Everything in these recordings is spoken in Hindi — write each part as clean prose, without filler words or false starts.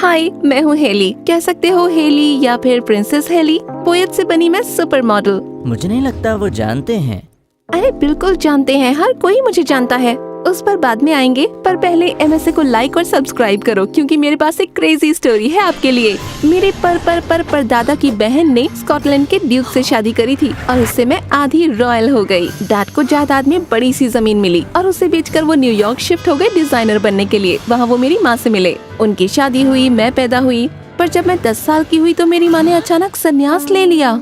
हाय, मैं हूँ हेली। कह सकते हो हेली या फिर प्रिंसेस हेली। पोएट से बनी मैं सुपर मॉडल। मुझे नहीं लगता वो जानते हैं। अरे बिल्कुल जानते हैं, हर कोई मुझे जानता है। उस पर बाद में आएंगे, पर पहले MSA को लाइक और सब्सक्राइब करो क्योंकि मेरे पास एक क्रेजी स्टोरी है आपके लिए। मेरे पर दादा की बहन ने स्कॉटलैंड के ड्यूक से शादी करी थी और उससे मैं आधी रॉयल हो गई। डैड को जायदाद में बड़ी सी जमीन मिली और उसे बेचकर वो न्यूयॉर्क शिफ्ट हो गए डिजाइनर बनने के लिए। वहाँ वो मेरी माँ से मिले, उनकी शादी हुई, मैं पैदा हुई। पर जब मैं 10 साल की हुई तो मेरी माँ ने अचानक संन्यास ले लिया।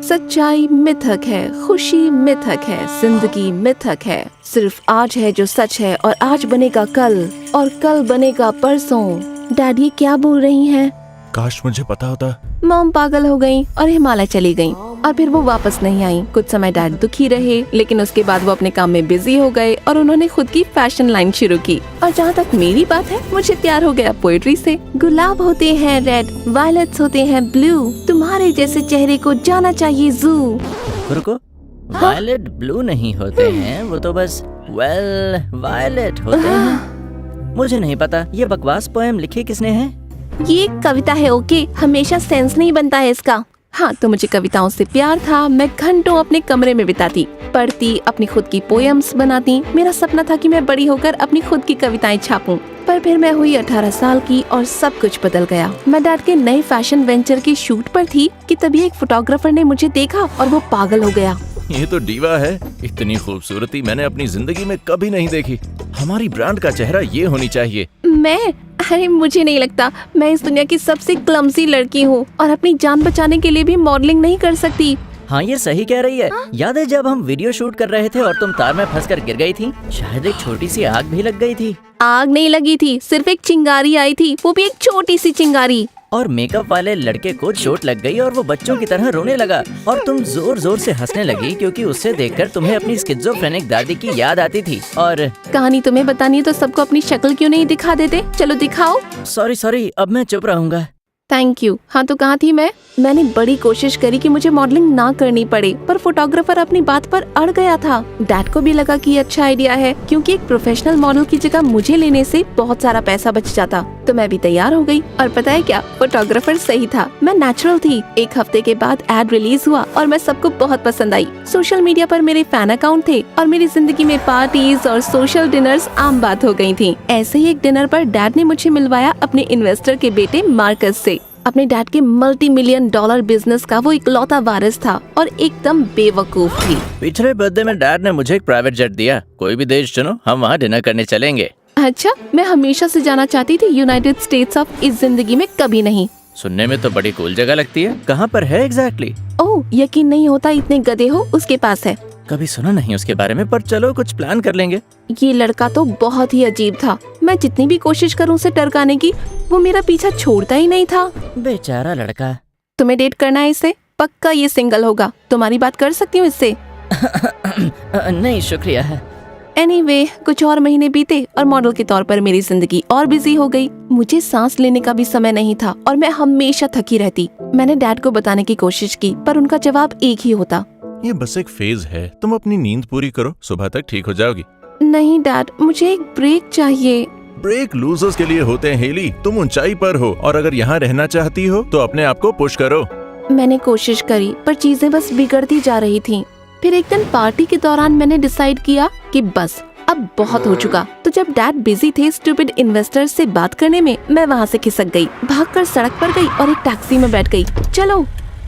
सच्चाई मिथक है, खुशी मिथक है, जिंदगी मिथक है। सिर्फ आज है जो सच है और आज बनेगा कल और कल बनेगा परसों। डैडी क्या बोल रही हैं? काश मुझे पता होता। मॉम पागल हो गई और हिमालय चली गई और फिर वो वापस नहीं आई। कुछ समय डैड दुखी रहे, लेकिन उसके बाद वो अपने काम में बिजी हो गए और उन्होंने खुद की फैशन लाइन शुरू की। और जहाँ तक मेरी बात है, मुझे प्यार हो गया पोएट्री से। गुलाब होते हैं रेड, वायलेट्स होते हैं ब्लू, तुम्हारे जैसे चेहरे को जाना चाहिए जू। रुको, वायलेट ब्लू नहीं होते हैं, वो तो बस वायलेट होते हैं। मुझे नहीं पता ये बकवास पोएम लिखी किसने है। ये एक कविता है, ओके? हमेशा सेंस नहीं बनता है इसका। हाँ, तो मुझे कविताओं से प्यार था। मैं घंटों अपने कमरे में बिताती, पढ़ती, अपनी खुद की पोएम्स बनाती। मेरा सपना था कि मैं बड़ी होकर अपनी खुद की कविताएं छापूं। पर फिर मैं हुई 18 साल की और सब कुछ बदल गया। मैं डैड के नए फैशन वेंचर की शूट पर थी कि तभी एक फोटोग्राफर ने मुझे देखा और वो पागल हो गया। ये तो डीवा है। इतनी खूबसूरती मैंने अपनी जिंदगी में कभी नहीं देखी। हमारी ब्रांड का चेहरा ये होनी चाहिए। अरे मुझे नहीं लगता। मैं इस दुनिया की सबसे क्लमसी लड़की हूँ और अपनी जान बचाने के लिए भी मॉडलिंग नहीं कर सकती। हाँ, ये सही कह रही है। याद है जब हम वीडियो शूट कर रहे थे और तुम तार में फंसकर गिर गई थी? शायद एक छोटी सी आग भी लग गई थी। आग नहीं लगी थी, सिर्फ एक चिंगारी आई थी, वो भी एक छोटी सी चिंगारी। और मेकअप वाले लड़के को चोट लग गई और वो बच्चों की तरह रोने लगा और तुम जोर जोर से हंसने लगी क्योंकि उससे देखकर तुम्हें अपनी स्किज़ोफ्रेनिक दादी की याद आती थी। और कहानी तुम्हें बतानी है तो सबको अपनी शक्ल क्यों नहीं दिखा देते? चलो दिखाओ। सॉरी, अब मैं चुप रहूंगा। Thank you. हाँ, तो कहाँ थी मैं? मैंने बड़ी कोशिश करी कि मुझे मॉडलिंग ना करनी पड़े, पर फोटोग्राफर अपनी बात पर अड़ गया था। डैड को भी लगा कि ये अच्छा आइडिया है क्योंकि एक प्रोफेशनल मॉडल की जगह मुझे लेने से बहुत सारा पैसा बच जाता। तो मैं भी तैयार हो गई और पता है क्या, फोटोग्राफर सही था, मैं नेचुरल थी। एक हफ्ते के बाद एड रिलीज हुआ और मैं सबको बहुत पसंद आई। सोशल मीडिया पर मेरे फैन अकाउंट थे और मेरी जिंदगी में पार्टीज और सोशल डिनर्स आम बात हो गई थी। ऐसे ही एक डिनर पर डैड ने मुझे मिलवाया अपने इन्वेस्टर के बेटे मार्कस से। अपने डैड के $multi-million बिजनेस का वो इकलौता वारिस था और एकदम बेवकूफ थी। पिछले बर्थडे में डैड ने मुझे एक प्राइवेट जेट दिया। कोई भी देश चुनो, हम वहाँ डिनर करने चलेंगे। अच्छा, मैं हमेशा से जाना चाहती थी यूनाइटेड स्टेट्स ऑफ, इस जिंदगी में कभी नहीं। सुनने में तो बड़ी कूल जगह लगती है। कहाँ पर है एग्जैक्टली? ओह, यकीन नहीं होता इतने गधे हो उसके पास है। कभी सुना नहीं उसके बारे में, पर चलो कुछ प्लान कर लेंगे। ये लड़का तो बहुत ही अजीब था। मैं जितनी भी कोशिश करूं उसे टरकाने की, वो मेरा पीछा छोड़ता ही नहीं था। बेचारा लड़का। तुम्हें डेट करना है इससे? पक्का ये सिंगल होगा। तुम्हारी बात कर सकती हूँ इससे? नहीं शुक्रिया है। एनीवे, कुछ और महीने बीते और मॉडल के तौर पर मेरी जिंदगी और बिजी हो गई। मुझे सांस लेने का भी समय नहीं था और मैं हमेशा थकी रहती। मैंने डैड को बताने की कोशिश की, पर उनका जवाब एक ही होता, ये बस एक फेज है, तुम अपनी नींद पूरी करो, सुबह तक ठीक हो जाओगी। नहीं डैड, मुझे एक ब्रेक चाहिए। ब्रेक लूजर्स के लिए होते हैं हेली। तुम ऊंचाई पर हो और अगर यहाँ रहना चाहती हो तो अपने आप को पुश करो। मैंने कोशिश करी पर चीजें बस बिगड़ती जा रही थीं। फिर एक दिन पार्टी के दौरान मैंने डिसाइड किया कि बस अब बहुत हो चुका। तो जब डैड बिजी थे स्टूपिड इन्वेस्टर से बात करने में, मैं वहाँ से खिसक गई, भागकर सड़क पर गई और एक टैक्सी में बैठ गई। चलो।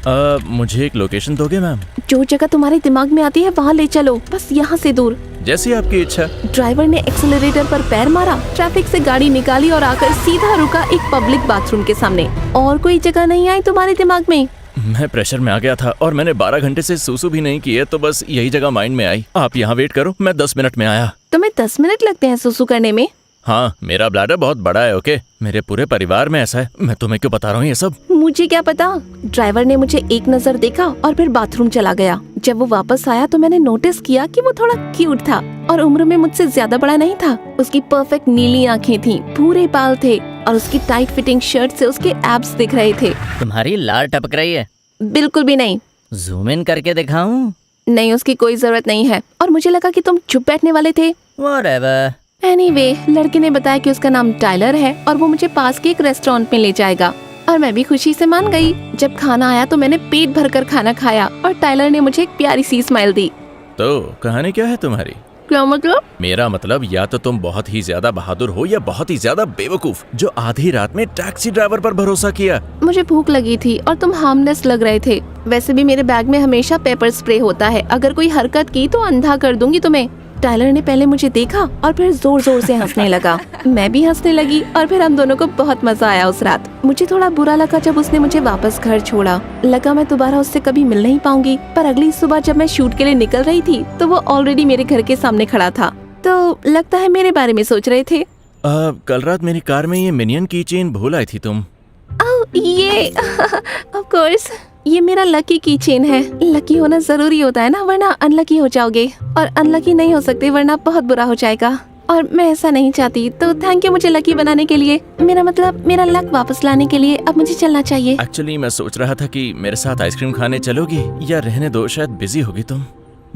मुझे एक लोकेशन दोगे मैम? जो जगह तुम्हारे दिमाग में आती है वहाँ ले चलो, बस यहाँ से दूर। जैसी आपकी इच्छा। ड्राइवर ने एक्सेलरेटर पर पैर मारा, ट्रैफिक से गाड़ी निकाली और आकर सीधा रुका एक पब्लिक बाथरूम के सामने। और कोई जगह नहीं आई तुम्हारे दिमाग में? मैं प्रेशर में आ गया था और मैंने 12 घंटे से सूसू भी नहीं किए, तो बस यही जगह माइंड में आई। आप यहाँ वेट करो, मैं 10 मिनट में आया। तुम्हें 10 मिनट लगते हैं सूसू करने में? हाँ, मेरा ब्लैडर बहुत बड़ा है। ओके, मेरे पूरे परिवार में ऐसा है। मैं तुम्हें क्यों बता रहा हूँ ये सब? मुझे क्या पता। ड्राइवर ने मुझे एक नजर देखा और फिर बाथरूम चला गया। जब वो वापस आया तो मैंने नोटिस किया कि वो थोड़ा क्यूट था और उम्र में मुझसे ज्यादा बड़ा नहीं था। उसकी परफेक्ट नीली आंखें थी, भूरे बाल थे और उसकी टाइट फिटिंग शर्ट से उसके एब्स दिख रहे थे। तुम्हारी लार टपक रही है। बिल्कुल भी नहीं। जूम इन करके दिखाऊं? नहीं, उसकी कोई जरूरत नहीं है। और मुझे लगा कि तुम चुप बैठने वाले थे। Whatever. एनीवे, लड़के ने बताया कि उसका नाम टाइलर है और वो मुझे पास के एक रेस्टोरेंट में ले जाएगा और मैं भी खुशी से मान गई। जब खाना आया तो मैंने पेट भरकर खाना खाया और टाइलर ने मुझे एक प्यारी सी स्माइल दी। तो कहानी क्या है तुम्हारी? क्या मतलब? मेरा मतलब या तो तुम बहुत ही ज्यादा बहादुर हो या बहुत ही ज्यादा बेवकूफ जो आधी रात में टैक्सी ड्राइवर पर भरोसा किया। मुझे भूख लगी थी और तुम हार्मलेस लग रहे थे। वैसे भी मेरे बैग में हमेशा पेपर स्प्रे होता है, अगर कोई हरकत की तो अंधा कर दूंगी तुम्हें। टाइलर ने पहले मुझे देखा और फिर जोर जोर से हंसने लगा। मैं भी हंसने लगी और फिर हम दोनों को बहुत मजा आया उस रात। मुझे थोड़ा बुरा लगा जब उसने मुझे वापस घर छोड़ा। लगा मैं दोबारा उससे कभी मिल नहीं पाऊंगी, पर अगली सुबह जब मैं शूट के लिए निकल रही थी तो वो ऑलरेडी मेरे घर के सामने खड़ा था। तो लगता है मेरे बारे में सोच रहे थे। कल रात मेरी कार में ये मिनियन की चेन भूल आई थी तुम। ये ऑफ कोर्स ये मेरा लकी की चेन है। लकी होना जरूरी होता है ना, वरना अनलकी हो जाओगे और अनलकी नहीं हो सकते वरना बहुत बुरा हो जाएगा और मैं ऐसा नहीं चाहती। तो थैंक यू मुझे लकी बनाने के लिए, मेरा मतलब मेरा लक वापस लाने के लिए। अब मुझे चलना चाहिए। एक्चुअली मैं सोच रहा था कि मेरे साथ आइसक्रीम खाने चलोगी या रहने दो, शायद बिजी होगी तुम।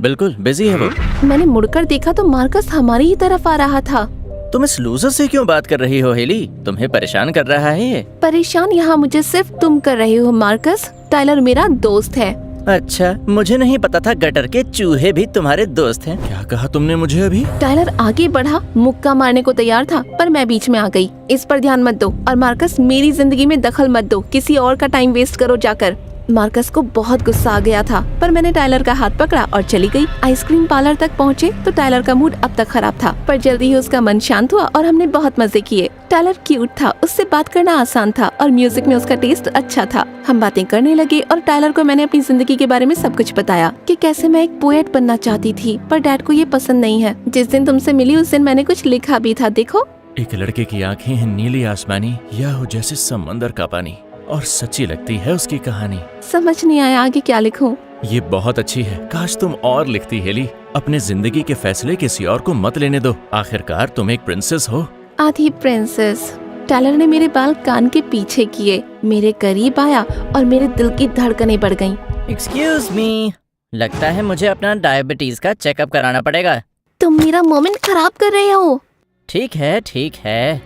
बिल्कुल बिजी है वो। मैंने मुड़कर देखा तो मार्कस हमारी ही तरफ आ रहा था। तुम इस लूजर से क्यों बात कर रही हो हेली? तुम्हें परेशान कर रहा है ये? परेशान यहाँ मुझे सिर्फ तुम कर रहे हो मार्कस। टाइलर मेरा दोस्त है। अच्छा, मुझे नहीं पता था गटर के चूहे भी तुम्हारे दोस्त हैं। क्या कहा तुमने मुझे अभी? टाइलर आगे बढ़ा, मुक्का मारने को तैयार था पर मैं बीच में आ गई। इस पर ध्यान मत दो और मार्कस मेरी जिंदगी में दखल मत दो, किसी और का टाइम वेस्ट करो जाकर। मार्कस को बहुत गुस्सा आ गया था पर मैंने टाइलर का हाथ पकड़ा और चली गई। आइसक्रीम पार्लर तक पहुँचे तो टाइलर का मूड अब तक खराब था, पर जल्दी ही उसका मन शांत हुआ और हमने बहुत मजे किए। टाइलर क्यूट था, उससे बात करना आसान था और म्यूजिक में उसका टेस्ट अच्छा था। हम बातें करने लगे और टाइलर को मैंने अपनी जिंदगी के बारे में सब कुछ बताया कि कैसे मैं एक पोएट बनना चाहती थी पर डैड को ये पसंद नहीं है। जिस दिन तुमसे मिली उस दिन मैंने कुछ लिखा भी था, देखो। एक लड़के की आंखें हैं नीली आसमानी या हो जैसे समंदर का पानी, और सच्ची लगती है उसकी कहानी। समझ नहीं आया आगे क्या लिखूं। ये बहुत अच्छी है, काश तुम और लिखती हेली। अपने जिंदगी के फैसले किसी और को मत लेने दो, आखिरकार तुम एक प्रिंसेस हो। आधी प्रिंसेस। टाइलर ने मेरे बाल कान के पीछे किए, मेरे करीब आया और मेरे दिल की धड़कनें बढ़ गईं। एक्सक्यूज मी, लगता है मुझे अपना डायबिटीज का चेकअप कराना पड़ेगा। तुम मेरा मोमेंट खराब कर रहे हो। ठीक है ठीक है।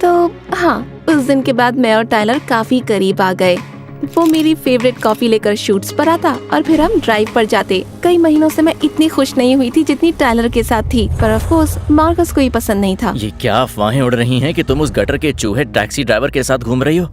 तो हाँ, उस दिन के बाद मैं और टाइलर काफी करीब आ गए। वो मेरी फेवरेट कॉफी लेकर शूट्स पर आता और फिर हम ड्राइव पर जाते। कई महीनों से मैं इतनी खुश नहीं हुई थी जितनी टाइलर के साथ थी, पर ऑफ कोर्स मार्कस को ही पसंद नहीं था। ये क्या अफवाहें उड़ रही हैं कि तुम उस गटर के चूहे टैक्सी ड्राइवर के साथ घूम रही हो?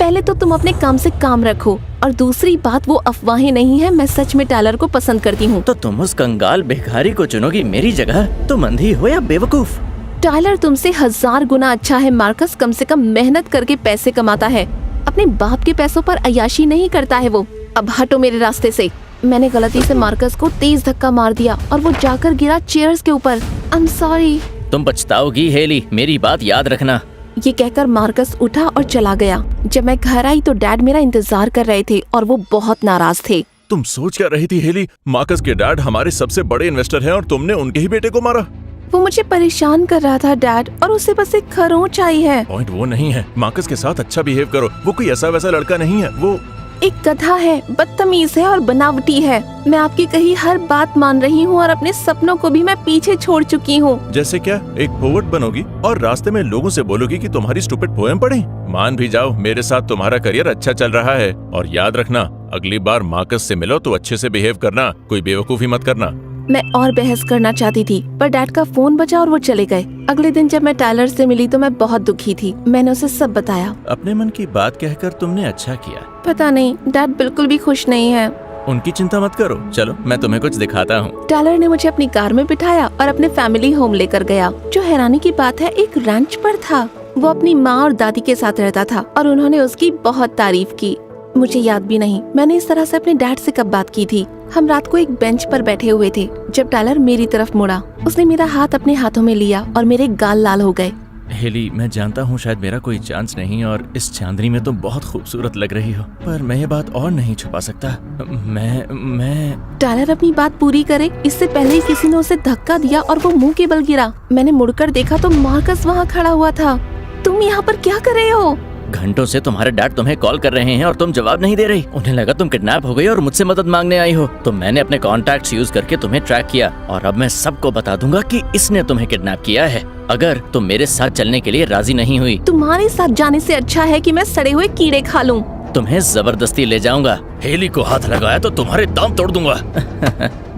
पहले तो तुम अपने काम से काम रखो और दूसरी बात वो अफवाहें नहीं है, मैं सच में टाइलर को पसंद करती हूँ। तो तुम उस कंगाल भिखारी को चुनोगी मेरी जगह? तुम अंधी हो या बेवकूफ? टाइलर तुमसे 1000 गुना अच्छा है मार्कस, कम से कम मेहनत करके पैसे कमाता है, अपने बाप के पैसों पर अय्याशी नहीं करता है वो। अब हटो मेरे रास्ते से। मैंने गलती से मार्कस को तेज धक्का मार दिया और वो जाकर गिरा चेयर्स के ऊपर। I am sorry. तुम पछताओगी हेली, मेरी बात याद रखना। ये कहकर मार्कस उठा और चला गया। जब मैं घर आई तो डैड मेरा इंतजार कर रहे थे और वो बहुत नाराज थे। तुम सोच क्या रही थी हेली? मार्कस के डैड हमारे सबसे बड़े इन्वेस्टर हैं और तुमने उनके ही बेटे को मारा। वो मुझे परेशान कर रहा था डैड, और उसे बस एक खरोंच आई है। पॉइंट वो नहीं है, मार्कस के साथ अच्छा बिहेव करो। वो कोई ऐसा वैसा लड़का नहीं है, वो एक गधा है, बदतमीज है और बनावटी है। मैं आपकी कही हर बात मान रही हूँ और अपने सपनों को भी मैं पीछे छोड़ चुकी हूँ। जैसे क्या? एक पोएट बनोगी और रास्ते में लोगों से बोलोगी कि तुम्हारी स्टूपिड पोएम पढ़ी? मान भी जाओ मेरे साथ तुम्हारा करियर अच्छा चल रहा है, और याद रखना अगली बार मार्कस से मिलो तो अच्छे से बिहेव करना, कोई बेवकूफी मत करना। मैं और बहस करना चाहती थी पर डैड का फोन बजा और वो चले गए। अगले दिन जब मैं टाइलर से मिली तो मैं बहुत दुखी थी। मैंने उसे सब बताया। अपने मन की बात कहकर तुमने अच्छा किया। पता नहीं, डैड बिल्कुल भी खुश नहीं है। उनकी चिंता मत करो, चलो मैं तुम्हें कुछ दिखाता हूँ। टाइलर ने मुझे अपनी कार में बिठाया और अपने फैमिली होम लेकर गया, जो हैरानी की बात है एक रैंच पर था। वो अपनी माँ और दादी के साथ रहता था और उन्होंने उसकी बहुत तारीफ की। मुझे याद भी नहीं मैंने इस तरह से अपने डैड से कब बात की थी। हम रात को एक बेंच पर बैठे हुए थे जब टाइलर मेरी तरफ मुड़ा। उसने मेरा हाथ अपने हाथों में लिया और मेरे गाल लाल हो गए। हेली, मैं जानता हूँ शायद मेरा कोई चांस नहीं और इस चांदनी में तुम बहुत खूबसूरत लग रही हो, पर मैं ये बात और नहीं छुपा सकता। मैं टाइलर अपनी बात पूरी करे इससे पहले ही किसी ने उसे धक्का दिया और वो मुंह के बल गिरा। मैंने मुड़कर देखा तो मार्कस वहाँ खड़ा हुआ था। तुम यहाँ पर क्या कर रहे हो? घंटों से तुम्हारे डैड तुम्हें कॉल कर रहे हैं और तुम जवाब नहीं दे रही। उन्हें लगा तुम किडनैप हो गई और मुझसे मदद मांगने आई हो, तो मैंने अपने कॉन्टैक्ट्स यूज करके तुम्हें ट्रैक किया और अब मैं सबको बता दूंगा कि इसने तुम्हें किडनैप किया है, अगर तुम मेरे साथ चलने के लिए राजी नहीं हुई। तुम्हारे साथ जाने से अच्छा है कि मैं सड़े हुए कीड़े खा लूं। तुम्हें जबरदस्ती ले जाऊंगा। हेली को हाथ लगाया तो तुम्हारे दांत तोड़ दूंगा।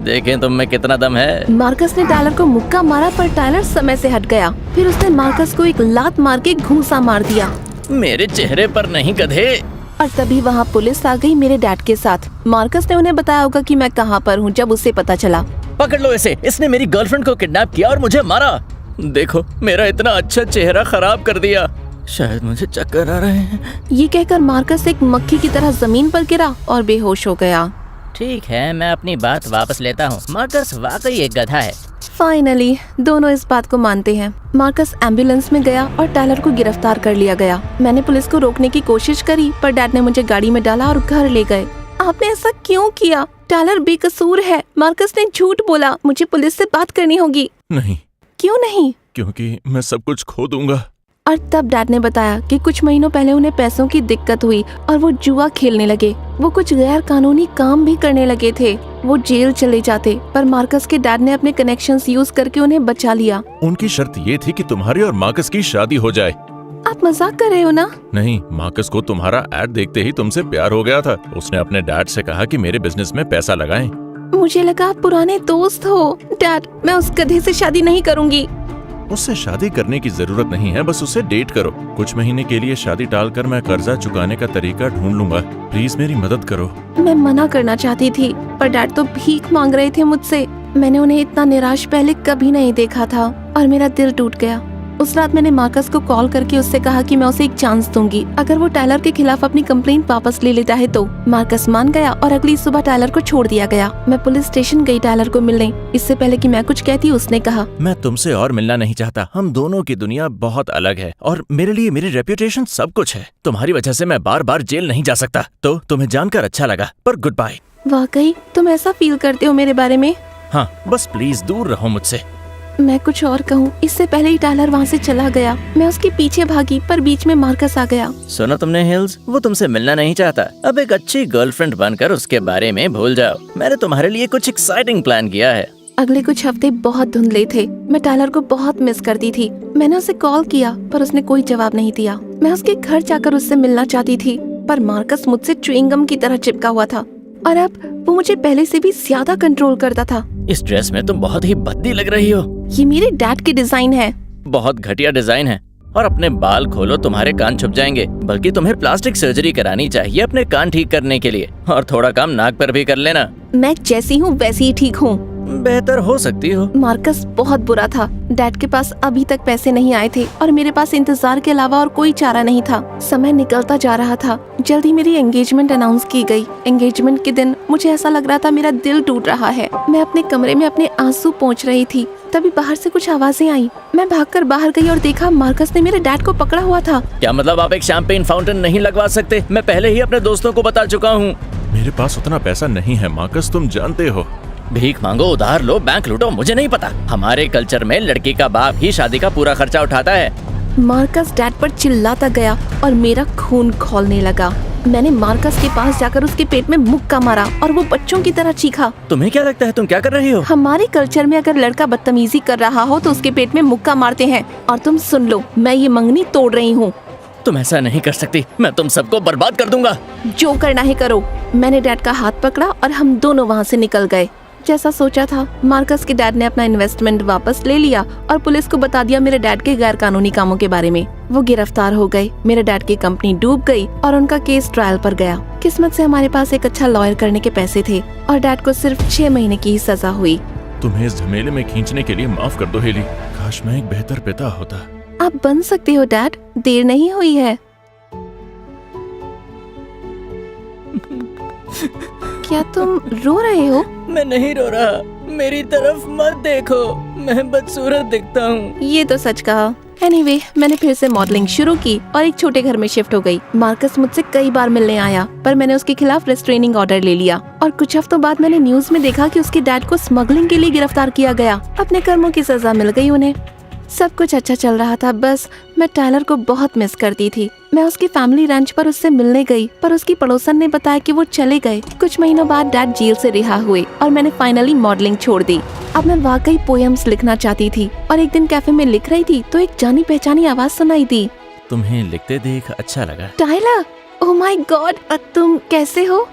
देखें तुम में कितना दम है। मार्कस ने टायलर को मुक्का मारा पर टायलर समय से हट गया। फिर उसने मार्कस को एक लात मार के घूंसा मार दिया। मेरे चेहरे पर नहीं गधे। और तभी वहाँ पुलिस आ गई मेरे डैड के साथ। मार्कस ने उन्हें बताया होगा कि मैं कहाँ पर हूँ जब उसे पता चला। पकड़ लो इसे, इसने मेरी गर्लफ्रेंड को किडनैप किया और मुझे मारा। देखो मेरा इतना अच्छा चेहरा खराब कर दिया। शायद मुझे चक्कर आ रहे हैं। ये कहकर मार्कस एक मक्खी की तरह जमीन पर गिरा और बेहोश हो गया। ठीक है, मैं अपनी बात वापस लेता हूँ। मार्कस वाकई एक गधा है। फाइनली दोनों इस बात को मानते हैं। मार्कस एम्बुलेंस में गया और टायलर को गिरफ्तार कर लिया गया। मैंने पुलिस को रोकने की कोशिश करी पर डैड ने मुझे गाड़ी में डाला और घर ले गए। आपने ऐसा क्यों किया? टायलर बेकसूर है। मार्कस ने झूठ बोला। मुझे पुलिस से बात करनी होगी। नहीं। क्यों नहीं? क्योंकि मैं सब कुछ खो दूंगा। और तब डैड ने बताया कि कुछ महीनों पहले उन्हें पैसों की दिक्कत हुई और वो जुआ खेलने लगे। वो कुछ गैर कानूनी काम भी करने लगे थे। वो जेल चले जाते पर मार्कस के डैड ने अपने कनेक्शंस यूज करके उन्हें बचा लिया। उनकी शर्त ये थी कि तुम्हारी और मार्कस की शादी हो जाए। आप मजाक कर रहे हो ना? नहीं, मार्कस को तुम्हारा एड देखते ही तुमसे प्यार हो गया था। उसने अपने डैड से कहा कि मेरे बिजनेस में पैसा लगाएं। मुझे लगा आप पुराने दोस्त हो। डैड, मैं उस गधे से शादी नहीं करूंगी। उससे शादी करने की जरूरत नहीं है, बस उसे डेट करो। कुछ महीने के लिए शादी टालकर मैं कर्जा चुकाने का तरीका ढूंढ लूंगा। प्लीज मेरी मदद करो। मैं मना करना चाहती थी पर डैड तो भीख मांग रहे थे मुझसे। मैंने उन्हें इतना निराश पहले कभी नहीं देखा था और मेरा दिल टूट गया। उस रात मैंने मार्कस को कॉल करके उससे कहा कि मैं उसे एक चांस दूंगी अगर वो टायलर के खिलाफ अपनी कंप्लेंट वापस ले लेता है तो। मार्कस मान गया और अगली सुबह टायलर को छोड़ दिया गया। मैं पुलिस स्टेशन गई टायलर को मिलने। इससे पहले कि मैं कुछ कहती उसने कहा, मैं तुमसे और मिलना नहीं चाहता। हम दोनों की दुनिया बहुत अलग है और मेरे लिए मेरी रेपुटेशन सब कुछ है। तुम्हारी वजह से मैं बार बार जेल नहीं जा सकता। तो तुम्हें जानकर अच्छा लगा, पर गुड बाय। वाकई तुम ऐसा फील करते हो मेरे बारे में? हाँ, बस प्लीज दूर रहो मुझसे। मैं कुछ और कहूँ इससे पहले ही टायलर वहाँ से चला गया। मैं उसके पीछे भागी पर बीच में मार्कस आ गया। सुनो तुमने हिल्स, वो तुमसे मिलना नहीं चाहता। अब एक अच्छी गर्लफ्रेंड बनकर उसके बारे में भूल जाओ। मैंने तुम्हारे लिए कुछ एक्साइटिंग प्लान किया है। अगले कुछ हफ्ते बहुत धुंधले थे। मैं टायलर को बहुत मिस करती थी। मैंने उसे कॉल किया पर उसने कोई जवाब नहीं दिया। मैं उसके घर जाकर उससे मिलना चाहती थी पर मार्कस मुझसे च्युइंगम की तरह चिपका हुआ था और अब वो मुझे पहले से भी ज्यादा कंट्रोल करता था। इस ड्रेस में तुम बहुत ही भद्दी लग रही हो। ये मेरे डैड की डिजाइन है। बहुत घटिया डिजाइन है। और अपने बाल खोलो, तुम्हारे कान छुप जाएंगे। बल्कि तुम्हें प्लास्टिक सर्जरी करानी चाहिए अपने कान ठीक करने के लिए। और थोड़ा काम नाक पर भी कर लेना। मैं जैसी हूँ वैसी ही ठीक हूँ। बेहतर हो सकती हो। मार्कस बहुत बुरा था। डैड के पास अभी तक पैसे नहीं आए थे और मेरे पास इंतजार के अलावा और कोई चारा नहीं था। समय निकलता जा रहा था। जल्दी मेरी एंगेजमेंट अनाउंस की गई। एंगेजमेंट के दिन मुझे ऐसा लग रहा था मेरा दिल टूट रहा है। मैं अपने कमरे में अपने आंसू पोंछ रही थी। तभी बाहर से कुछ आवाजें आई। मैं भागकर बाहर गई और देखा मार्कस ने मेरे डैड को पकड़ा हुआ था। क्या मतलब आप एक शैंपेन फाउंटेन नहीं लगवा सकते? मैं पहले ही अपने दोस्तों को बता चुका हूँ। मेरे पास उतना पैसा नहीं है मार्कस, तुम जानते हो। भीख मांगो, उधार लो, बैंक लूटो, मुझे नहीं पता। हमारे कल्चर में लड़की का बाप ही शादी का पूरा खर्चा उठाता है। मार्कस डैड पर चिल्लाता गया और मेरा खून खौलने लगा। मैंने मार्कस के पास जाकर उसके पेट में मुक्का मारा और वो बच्चों की तरह चीखा। तुम्हें क्या लगता है तुम क्या कर रही हो? हमारे कल्चर में अगर लड़का बदतमीजी कर रहा हो तो उसके पेट में मुक्का मारते हैं। और तुम सुन लो, मैं ये मंगनी तोड़ रही हूँ। तुम ऐसा नहीं कर सकती। मैं तुम सबको बर्बाद कर दूंगा। जो करना है करो। मैंने डैड का हाथ पकड़ा और हम दोनों वहाँ से निकल गए। जैसा सोचा था, मार्कस के डैड ने अपना इन्वेस्टमेंट वापस ले लिया और पुलिस को बता दिया मेरे डैड के गैर कानूनी कामों के बारे में। वो गिरफ्तार हो गए। मेरे डैड की कंपनी डूब गई और उनका केस ट्रायल पर गया। किस्मत से हमारे पास एक अच्छा लॉयर करने के पैसे थे और डैड को सिर्फ 6 महीने की ही सजा हुई। तुम्हें इस झमेले में खींचने के लिए माफ कर दो हेली। काश मैं एक बेहतर पिता होता। आप बन सकते हो डैड, देर नहीं हुई है। क्या तुम रो रहे हो? मैं नहीं रो रहा। मेरी तरफ मत देखो, मैं बदसूरत दिखता हूँ। ये तो सच कहा। एनीवे, मैंने फिर से मॉडलिंग शुरू की और एक छोटे घर में शिफ्ट हो गई। मार्कस मुझसे कई बार मिलने आया पर मैंने उसके खिलाफ रेस्ट्रेनिंग ऑर्डर ले लिया। और कुछ हफ्तों बाद मैंने न्यूज में देखा कि उसके डैड को स्मगलिंग के लिए गिरफ्तार किया गया। अपने कर्मों की सजा मिल गई उन्हें। सब कुछ अच्छा चल रहा था, बस मैं टायलर को बहुत मिस करती थी। मैं उसकी फैमिली रैंच पर उससे मिलने गई, पर उसकी पड़ोसन ने बताया कि वो चले गए। कुछ महीनों बाद डैड जेल से रिहा हुए और मैंने फाइनली मॉडलिंग छोड़ दी। अब मैं वाकई पोएम्स लिखना चाहती थी और एक दिन कैफे में लिख रही थी तो एक जानी पहचानी आवाज सुनाई दी। तुम्हें लिखते देख अच्छा लगा। टाइलर, ओह माय गॉड, तुम कैसे हो?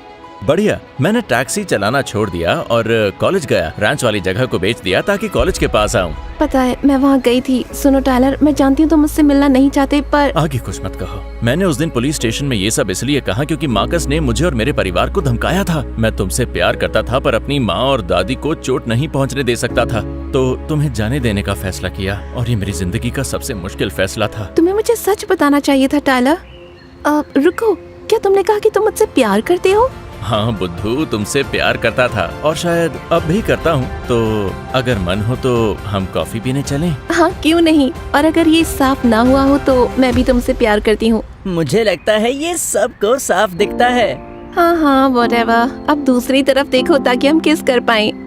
बढ़िया। मैंने टैक्सी चलाना छोड़ दिया और कॉलेज गया। रैंच वाली जगह को बेच दिया ताकि कॉलेज के पास आऊं। पता है मैं वहाँ गई थी। सुनो टाइलर, मैं जानती हूँ तुम मुझसे मिलना नहीं चाहते, पर आगे कुछ मत कहो। मैंने उस दिन पुलिस स्टेशन में ये सब इसलिए कहा क्योंकि मार्कस ने मुझे और मेरे परिवार को धमकाया था। मैं तुमसे प्यार करता था पर अपनी माँ और दादी को चोट नहीं पहुँचने दे सकता था, तो तुम्हें जाने देने का फैसला किया और ये मेरी जिंदगी का सबसे मुश्किल फैसला था। तुम्हें मुझे सच बताना चाहिए था टाइलर। रुको, क्या तुमने कहा कि तुम मुझसे प्यार करते हो? हाँ बुद्धू, तुमसे प्यार करता था और शायद अब भी करता हूँ। तो अगर मन हो तो हम कॉफी पीने चलें? हाँ क्यों नहीं, और अगर ये साफ ना हुआ हो तो मैं भी तुमसे प्यार करती हूँ। मुझे लगता है ये सबको साफ दिखता है। हाँ हाँ व्हाटएवर, अब दूसरी तरफ देखो ताकि हम किस कर पाएं।